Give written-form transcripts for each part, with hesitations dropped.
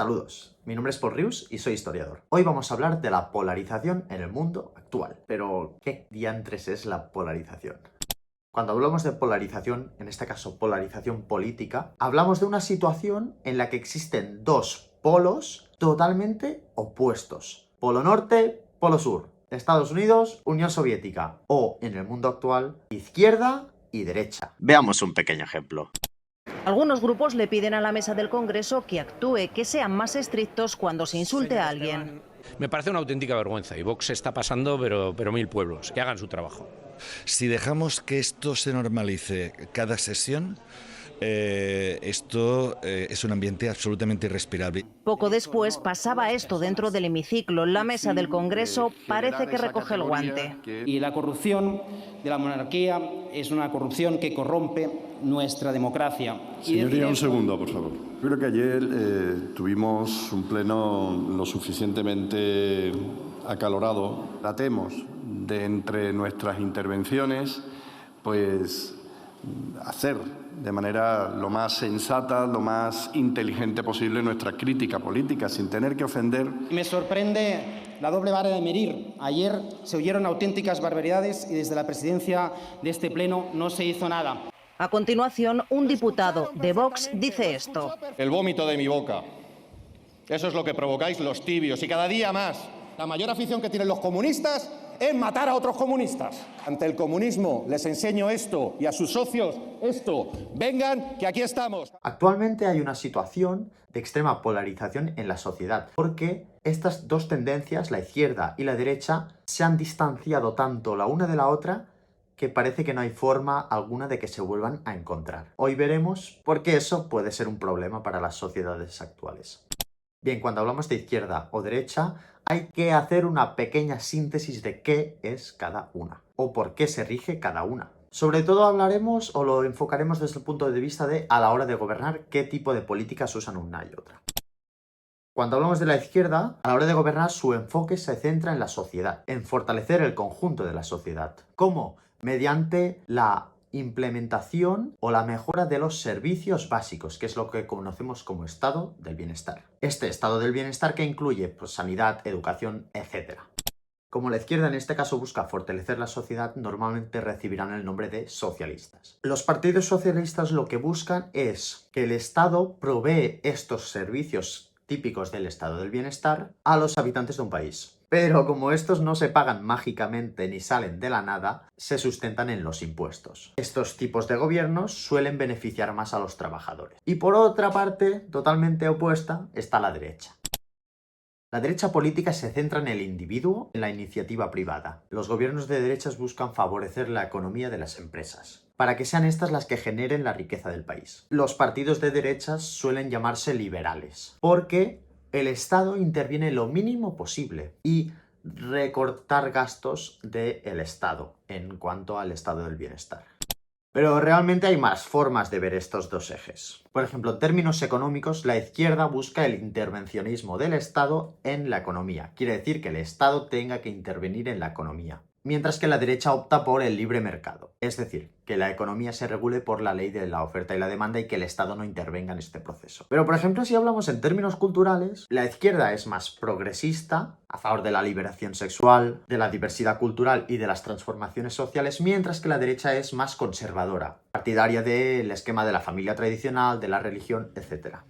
Saludos, mi nombre es Paul Rius y soy historiador. Hoy vamos a hablar de la polarización en el mundo actual. Pero, ¿qué diantres es la polarización? Cuando hablamos de polarización, en este caso polarización política, hablamos de una situación en la que existen dos polos totalmente opuestos. Polo norte, polo sur. Estados Unidos, Unión Soviética. O, en el mundo actual, izquierda y derecha. Veamos un pequeño ejemplo. Algunos grupos le piden a la mesa del Congreso que actúe, que sean más estrictos cuando se insulte a alguien. Me parece una auténtica vergüenza y Vox se está pasando, pero mil pueblos, que hagan su trabajo. Si dejamos que esto se normalice cada sesión, esto es un ambiente absolutamente irrespirable. Poco después pasaba esto dentro del hemiciclo. La mesa del Congreso parece que recoge el guante. Y la corrupción de la monarquía es una corrupción que corrompe nuestra democracia. Señoría, un segundo, por favor. Creo que ayer tuvimos un pleno lo suficientemente acalorado. Tratemos de, entre nuestras intervenciones, pues hacer de manera lo más sensata, lo más inteligente posible nuestra crítica política, sin tener que ofender. Me sorprende la doble vara de medir. Ayer se oyeron auténticas barbaridades y desde la presidencia de este pleno no se hizo nada. A continuación, un diputado de Vox dice esto. El vómito de mi boca. Eso es lo que provocáis los tibios y cada día más. La mayor afición que tienen los comunistas es matar a otros comunistas. Ante el comunismo les enseño esto y a sus socios esto. Vengan, que aquí estamos. Actualmente hay una situación de extrema polarización en la sociedad, porque estas dos tendencias, la izquierda y la derecha, se han distanciado tanto la una de la otra que parece que no hay forma alguna de que se vuelvan a encontrar. Hoy veremos por qué eso puede ser un problema para las sociedades actuales. Bien, cuando hablamos de izquierda o derecha, hay que hacer una pequeña síntesis de qué es cada una, o por qué se rige cada una. Sobre todo hablaremos o lo enfocaremos desde el punto de vista de, a la hora de gobernar, qué tipo de políticas usan una y otra. Cuando hablamos de la izquierda, a la hora de gobernar, su enfoque se centra en la sociedad, en fortalecer el conjunto de la sociedad. ¿Cómo? Mediante la implementación o la mejora de los servicios básicos, que es lo que conocemos como estado del bienestar. Este estado del bienestar que incluye pues, sanidad, educación, etc. Como la izquierda en este caso busca fortalecer la sociedad, normalmente recibirán el nombre de socialistas. Los partidos socialistas lo que buscan es que el Estado provee estos servicios típicos del estado del bienestar a los habitantes de un país. Pero como estos no se pagan mágicamente ni salen de la nada, se sustentan en los impuestos. Estos tipos de gobiernos suelen beneficiar más a los trabajadores. Y por otra parte, totalmente opuesta, está la derecha. La derecha política se centra en el individuo, en la iniciativa privada. Los gobiernos de derechas buscan favorecer la economía de las empresas, para que sean estas las que generen la riqueza del país. Los partidos de derechas suelen llamarse liberales, porque el Estado interviene lo mínimo posible y recortar gastos del Estado en cuanto al estado del bienestar. Pero realmente hay más formas de ver estos dos ejes. Por ejemplo, en términos económicos, la izquierda busca el intervencionismo del Estado en la economía. Quiere decir que el Estado tenga que intervenir en la economía. Mientras que la derecha opta por el libre mercado. Es decir, que la economía se regule por la ley de la oferta y la demanda y que el Estado no intervenga en este proceso. Pero, por ejemplo, si hablamos en términos culturales, la izquierda es más progresista, a favor de la liberación sexual, de la diversidad cultural y de las transformaciones sociales, mientras que la derecha es más conservadora, partidaria del esquema de la familia tradicional, de la religión, etc.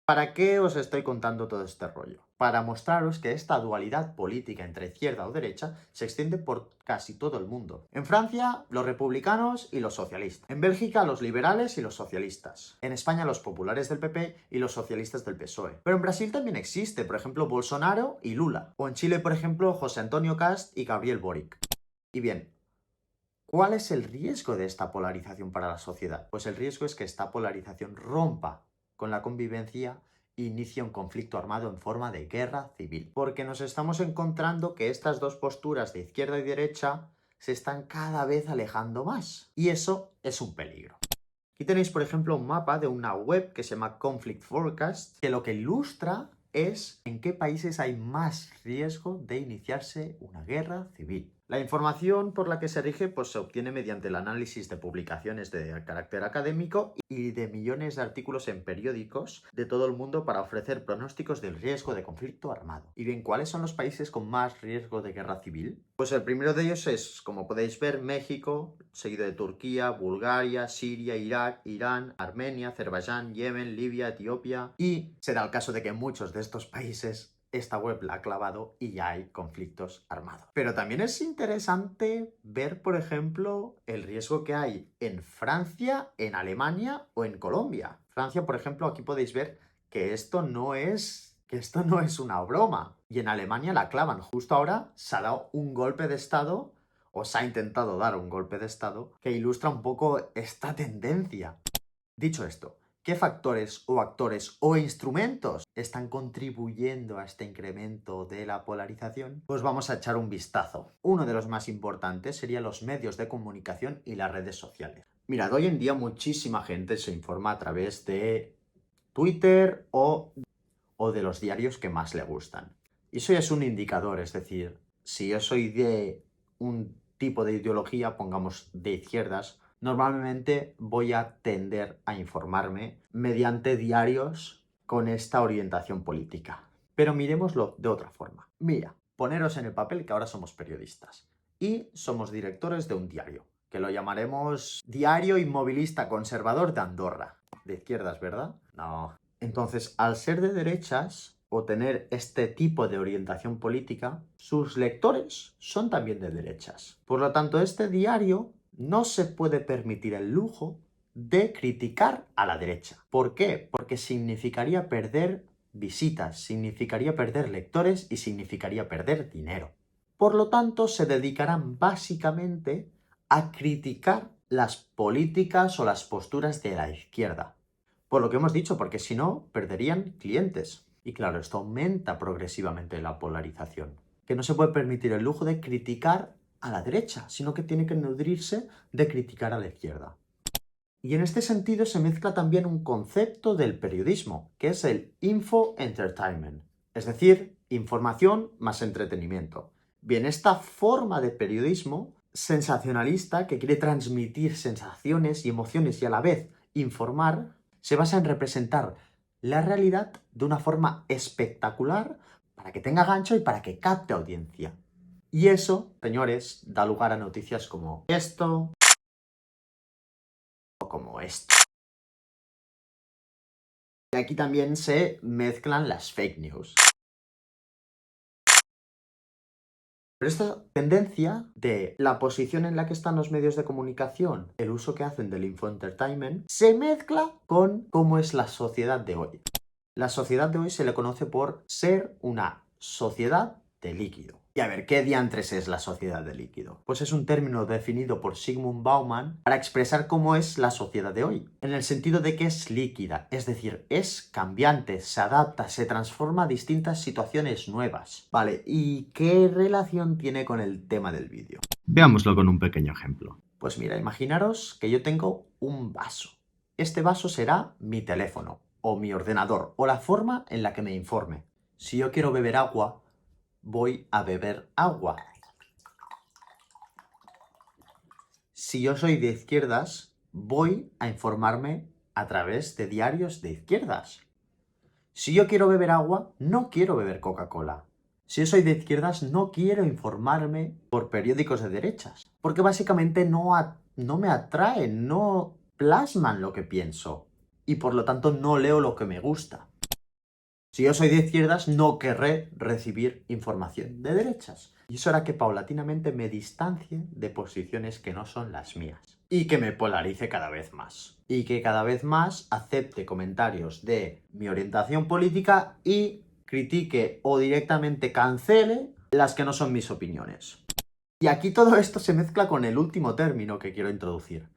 ¿Para qué os estoy contando todo este rollo? Para mostraros que esta dualidad política entre izquierda o derecha se extiende por casi todo el mundo. En Francia, los republicanos y los socialistas. En Bélgica, los liberales y los socialistas. En España, los populares del PP y los socialistas del PSOE. Pero en Brasil también existe, por ejemplo, Bolsonaro y Lula. O en Chile, por ejemplo, José Antonio Cast y Gabriel Boric. Y bien, ¿cuál es el riesgo de esta polarización para la sociedad? Pues el riesgo es que esta polarización rompa con la convivencia e inicia un conflicto armado en forma de guerra civil. Porque nos estamos encontrando que estas dos posturas de izquierda y derecha se están cada vez alejando más. Y eso es un peligro. Aquí tenéis, por ejemplo, un mapa de una web que se llama Conflict Forecast, que lo que ilustra es en qué países hay más riesgo de iniciarse una guerra civil. La información por la que se rige pues, se obtiene mediante el análisis de publicaciones de carácter académico y de millones de artículos en periódicos de todo el mundo para ofrecer pronósticos del riesgo de conflicto armado. ¿Y bien, cuáles son los países con más riesgo de guerra civil? Pues el primero de ellos es, como podéis ver, México, seguido de Turquía, Bulgaria, Siria, Irak, Irán, Armenia, Azerbaiyán, Yemen, Libia, Etiopía. Y se da el caso de que muchos de estos países esta web la ha clavado y ya hay conflictos armados. Pero también es interesante ver, por ejemplo, el riesgo que hay en Francia, en Alemania o en Colombia. Francia, por ejemplo, aquí podéis ver que esto no es una broma. Y en Alemania la clavan. Justo ahora se ha dado un golpe de Estado, o se ha intentado dar un golpe de Estado, que ilustra un poco esta tendencia. Dicho esto, ¿qué factores o actores o instrumentos están contribuyendo a este incremento de la polarización? Pues vamos a echar un vistazo. Uno de los más importantes serían los medios de comunicación y las redes sociales. Mirad, hoy en día muchísima gente se informa a través de Twitter o de los diarios que más le gustan. Y eso ya es un indicador, es decir, si yo soy de un tipo de ideología, pongamos de izquierdas, normalmente voy a tender a informarme mediante diarios con esta orientación política. Pero miremoslo de otra forma. Mira, poneros en el papel que ahora somos periodistas y somos directores de un diario, que lo llamaremos Diario Inmovilista Conservador de Andorra. De izquierdas, ¿verdad? No. Entonces, al ser de derechas o tener este tipo de orientación política, sus lectores son también de derechas. Por lo tanto, este diario no se puede permitir el lujo de criticar a la derecha. ¿Por qué? Porque significaría perder visitas, significaría perder lectores y significaría perder dinero. Por lo tanto, se dedicarán básicamente a criticar las políticas o las posturas de la izquierda. Por lo que hemos dicho, porque si no, perderían clientes. Y claro, esto aumenta progresivamente la polarización. Que no se puede permitir el lujo de criticar a la derecha, sino que tiene que nutrirse de criticar a la izquierda. Y en este sentido se mezcla también un concepto del periodismo, que es el info-entertainment, es decir, información más entretenimiento. Bien, esta forma de periodismo sensacionalista, que quiere transmitir sensaciones y emociones y a la vez informar, se basa en representar la realidad de una forma espectacular para que tenga gancho y para que capte audiencia. Y eso, señores, da lugar a noticias como esto o como esto. Y aquí también se mezclan las fake news. Pero esta tendencia de la posición en la que están los medios de comunicación, el uso que hacen del infoentertainment, se mezcla con cómo es la sociedad de hoy. La sociedad de hoy se le conoce por ser una sociedad de líquido. Y a ver, ¿qué diantres es la sociedad de líquido? Pues es un término definido por Zygmunt Bauman para expresar cómo es la sociedad de hoy, en el sentido de que es líquida, es decir, es cambiante, se adapta, se transforma a distintas situaciones nuevas. Vale, ¿y qué relación tiene con el tema del vídeo? Veámoslo con un pequeño ejemplo. Pues mira, imaginaros que yo tengo un vaso. Este vaso será mi teléfono, o mi ordenador, o la forma en la que me informe. Si yo quiero beber agua, voy a beber agua. Si yo soy de izquierdas, voy a informarme a través de diarios de izquierdas. Si yo quiero beber agua, no quiero beber Coca-Cola. Si yo soy de izquierdas, no quiero informarme por periódicos de derechas, porque básicamente no me atraen, no plasman lo que pienso y por lo tanto no leo lo que me gusta. Si yo soy de izquierdas, no querré recibir información de derechas. Y eso hará que paulatinamente me distancie de posiciones que no son las mías. Y que me polarice cada vez más. Y que cada vez más acepte comentarios de mi orientación política y critique o directamente cancele las que no son mis opiniones. Y aquí todo esto se mezcla con el último término que quiero introducir,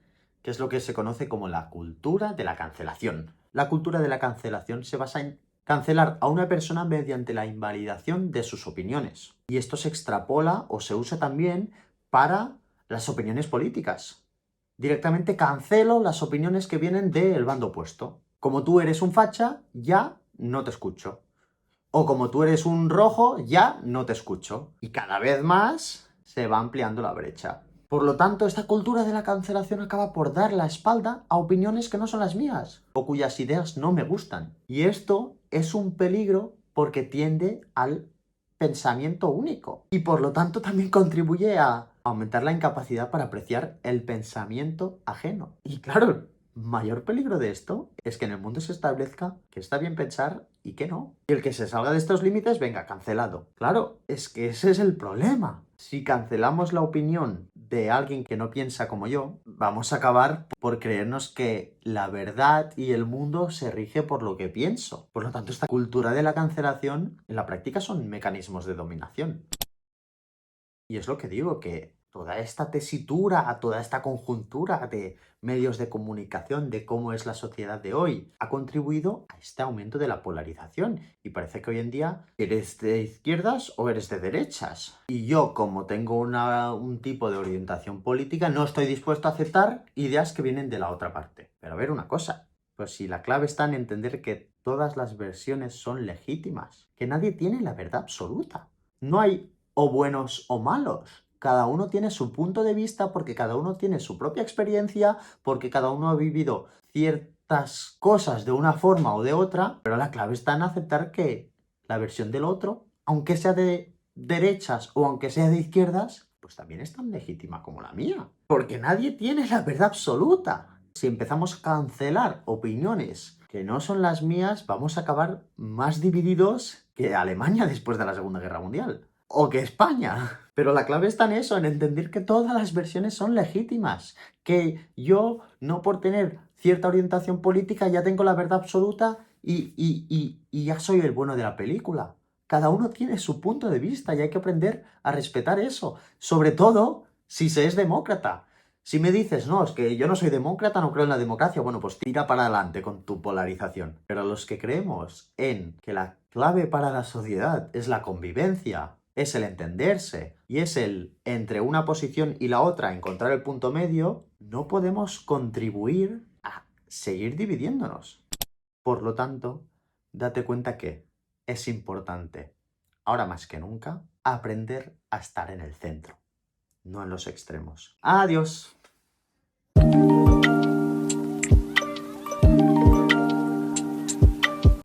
que es lo que se conoce como la cultura de la cancelación. La cultura de la cancelación se basa en cancelar a una persona mediante la invalidación de sus opiniones. Y esto se extrapola o se usa también para las opiniones políticas. Directamente cancelo las opiniones que vienen del bando opuesto. Como tú eres un facha, ya no te escucho. O como tú eres un rojo, ya no te escucho. Y cada vez más se va ampliando la brecha. Por lo tanto, esta cultura de la cancelación acaba por dar la espalda a opiniones que no son las mías o cuyas ideas no me gustan. Y esto es un peligro porque tiende al pensamiento único y por lo tanto también contribuye a aumentar la incapacidad para apreciar el pensamiento ajeno. Y claro, el mayor peligro de esto es que en el mundo se establezca que está bien pensar y que no. Y el que se salga de estos límites, venga, cancelado. Claro, es que ese es el problema. Si cancelamos la opinión de alguien que no piensa como yo, vamos a acabar por creernos que la verdad y el mundo se rige por lo que pienso. Por lo tanto, esta cultura de la cancelación en la práctica son mecanismos de dominación. Y es lo que digo, que toda esta tesitura, toda esta conjuntura de medios de comunicación, de cómo es la sociedad de hoy, ha contribuido a este aumento de la polarización. Y parece que hoy en día eres de izquierdas o eres de derechas. Y yo, como tengo un tipo de orientación política, no estoy dispuesto a aceptar ideas que vienen de la otra parte. Pero a ver una cosa, pues si la clave está en entender que todas las versiones son legítimas, que nadie tiene la verdad absoluta. No hay o buenos o malos. Cada uno tiene su punto de vista porque cada uno tiene su propia experiencia, porque cada uno ha vivido ciertas cosas de una forma o de otra, pero la clave está en aceptar que la versión del otro, aunque sea de derechas o aunque sea de izquierdas, pues también es tan legítima como la mía. Porque nadie tiene la verdad absoluta. Si empezamos a cancelar opiniones que no son las mías, vamos a acabar más divididos que Alemania después de la Segunda Guerra Mundial. O que España. Pero la clave está en eso, en entender que todas las versiones son legítimas. Que yo, no por tener cierta orientación política, ya tengo la verdad absoluta y ya soy el bueno de la película. Cada uno tiene su punto de vista y hay que aprender a respetar eso. Sobre todo si se es demócrata. Si me dices, no, es que yo no soy demócrata, no creo en la democracia, bueno, pues tira para adelante con tu polarización. Pero los que creemos en que la clave para la sociedad es la convivencia, es el entenderse y es el, entre una posición y la otra, encontrar el punto medio, no podemos contribuir a seguir dividiéndonos. Por lo tanto, date cuenta que es importante, ahora más que nunca, aprender a estar en el centro, no en los extremos. ¡Adiós!